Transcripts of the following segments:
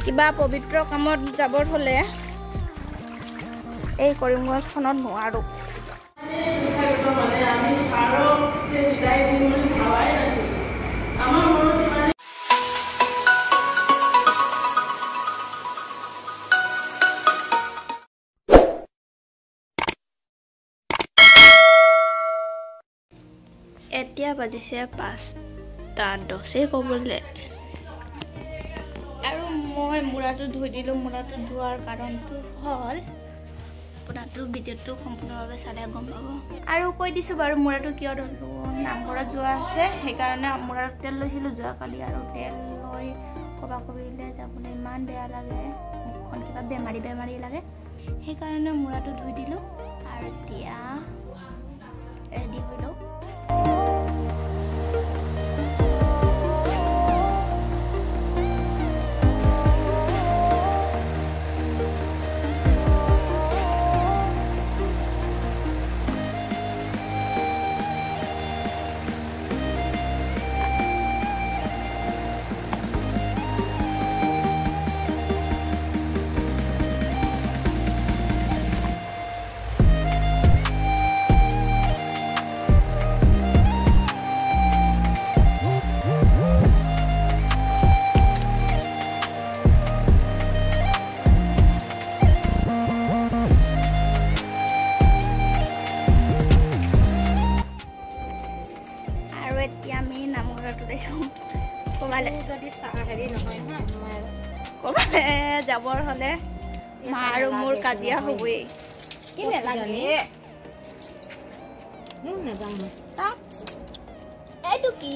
কিবা পবিত্ৰ কামত যাবৰ হলে এই কৰিমগঞ্জখনত নোৱাৰো। এতিয়া বাজিছে 5:10 ক'বলে আৰু মই মূৰাটো ধুই দিলোঁ। মূৰাটো ধোৱাৰ কাৰণটো হ'ল আপোনাৰটো ভিডিঅ'টো সম্পূৰ্ণভাৱে চালে গম পাব। আৰু কৈ দিছোঁ বাৰু মূৰাটো কিয় ধুলোঁ, নামঘৰত যোৱা আছে সেইকাৰণে মূৰাত তেল লৈছিলোঁ যোৱাকালি, আৰু তেল লৈ ক'বাকবিলে যাবলৈ ইমান বেয়া লাগে, মুখখন কিবা বেমাৰী লাগে, সেইকাৰণে মূৰাটো ধুই দিলোঁ। আৰু এতিয়া ৰেডি হৈ লওঁ। এতিয়া আমি নামঘৰত ওলাইছোঁ। ক'বালে যাবৰ হ'লে মা আৰু মোৰ কাজিয়া হ'বই। কি নেলাগে এইটো কি?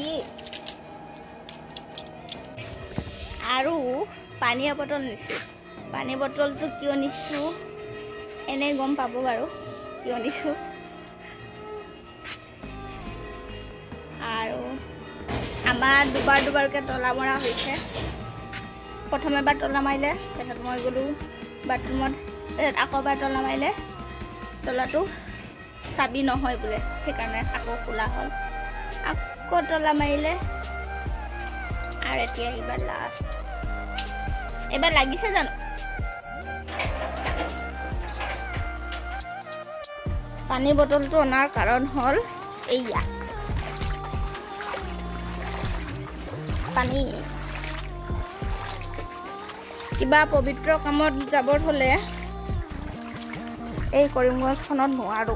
আৰু পানী বটল নিছোঁ। পানী বটলটো কিয় নিছোঁ এনেই গম পাব বাৰু কিয় নিছোঁ। আৰু আমাৰ দুবাৰকৈ তলা মৰা হৈছে। প্ৰথম এবাৰ তলা মাৰিলে, তাৰপিছত মই গ'লোঁ বাথৰুমত, আকৌ এবাৰ তলা মাৰিলে, তলাটো চাবি নহয় বোলে, সেইকাৰণে আকৌ খোলা হ'ল, আকৌ তলা মাৰিলে, আৰু এতিয়া এইবাৰ লাষ্ট। এইবাৰ লাগিছে জানো? পানী বটলটো অনাৰ কাৰণ হ'ল এইয়া পানী। কিবা পবিত্ৰ কামত যাবৰ হলে এই কৰিমগঞ্জখনত নোৱাৰো।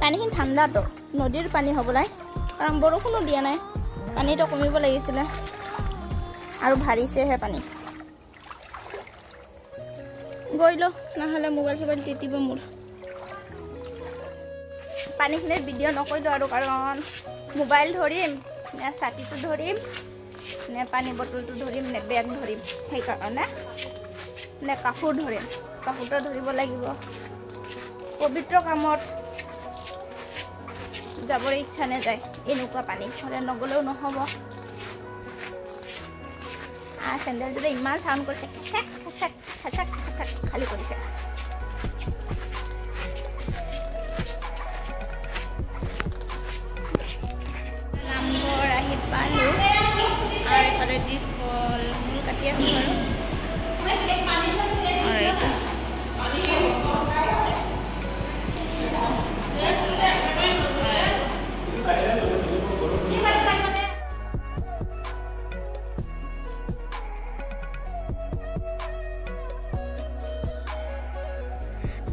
পানীখিনি ঠাণ্ডাতো, নদীৰ পানী হ'বলাই, কাৰণ বৰষুণো দিয়া নাই, পানীটো কমিব লাগিছিলে, আৰু ভাৰিছেহে পানী। গৈ লওঁ, নহ'লে মোবাইল চোবাইল তিতিব মোৰ। পানীখিনিত ভিডিঅ' নকৰিলোঁ আৰু, কাৰণ মোবাইল ধৰিম নে ছাতিটো ধৰিম নে পানী বটলটো ধৰিম নে বেগ ধৰিম, সেইকাৰণে নে কাপোৰ ধৰিম, কাপোৰটো ধৰিব লাগিব। পবিত্ৰ কামত যাবৰ ইচ্ছা নাযায় এনেকুৱা পানী হ'লে, নগ'লেও নহ'ব। চেণ্ডেলটোতে ইমান চাউণ্ড কৰিছে, খেচেক খেচেক খেচেক খেচেক খালী কৰিছে। নামঘৰ আহি পালোঁ, আৰু এইফালে যি ফল মূল কাটি আছোঁ বাৰু।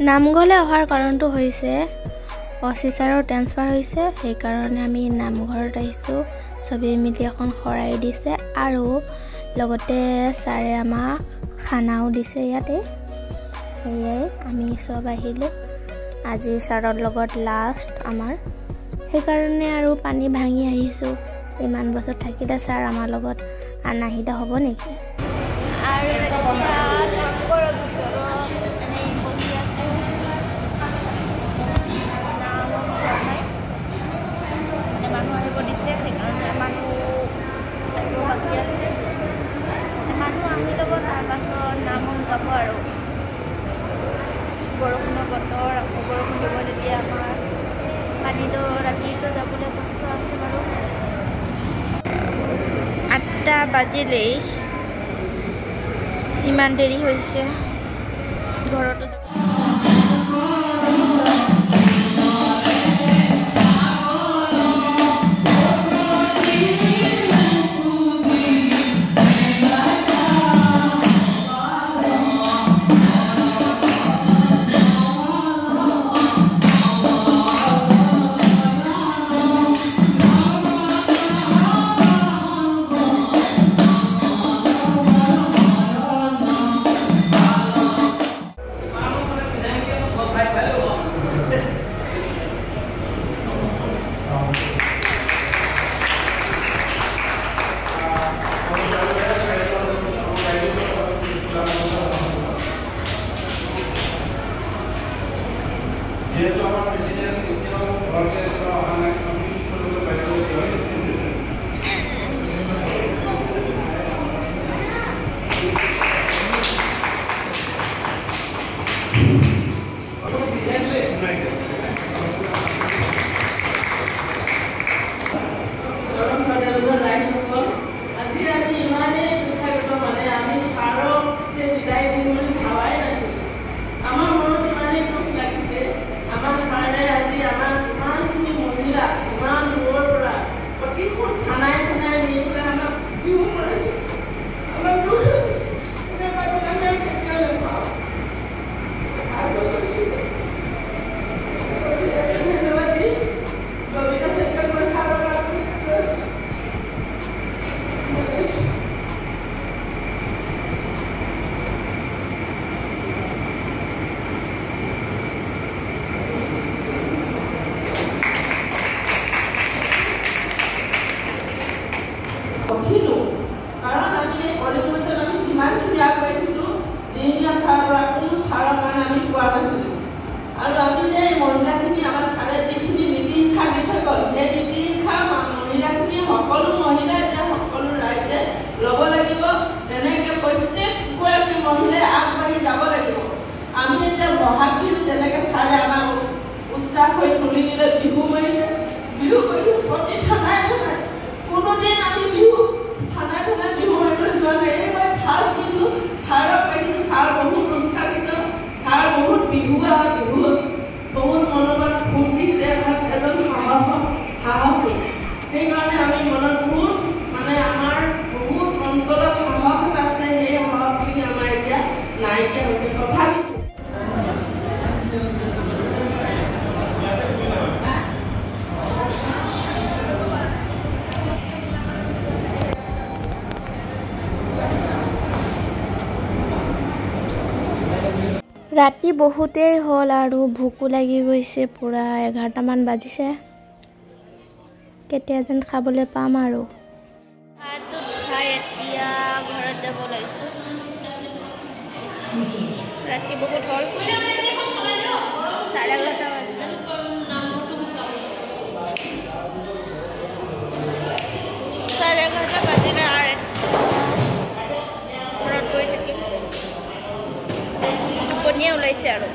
নামঘৰলৈ অহাৰ কাৰণটো হৈছে অচি ছাৰৰ ট্ৰেন্সফাৰ হৈছে, সেইকাৰণে আমি নামঘৰত আহিছোঁ। চবেই মিলি এখন শৰাই দিছে, আৰু লগতে ছাৰে আমাক খানাও দিছে ইয়াতে। সেয়াই আমি চব আহিলোঁ। আজি ছাৰৰ লগত লাষ্ট আমাৰ, সেইকাৰণে আৰু পানী ভাঙি আহিছোঁ। ইমান বছৰ থাকিলে ছাৰ আমাৰ লগত নাহিলে হ'ব নেকি? আৰু বৰষুণৰ বতৰ, আকৌ বৰষুণ দিব যেতিয়া আমাৰ পানীটো ৰাতিটো যাবলৈ কষ্ট আছে বাৰু। বাজিলেই ইমান দেৰি হৈছে ঘৰতো ৰাতি বহুতেই হ'ল আৰু ভোকো লাগি গৈছে পুৰা 11টামান বাজিছে কেতিয়া যেন খাবলৈ পাম আৰু ভাতটো খাই এতিয়া ঘৰত যাব লাগিছে ৰাতি বহুত হ'ল 11:30 বাজিলে 11:30 বাজিলে আৰু ঘৰত গৈ থাকিম টোপনিয়ে ওলাইছে আৰু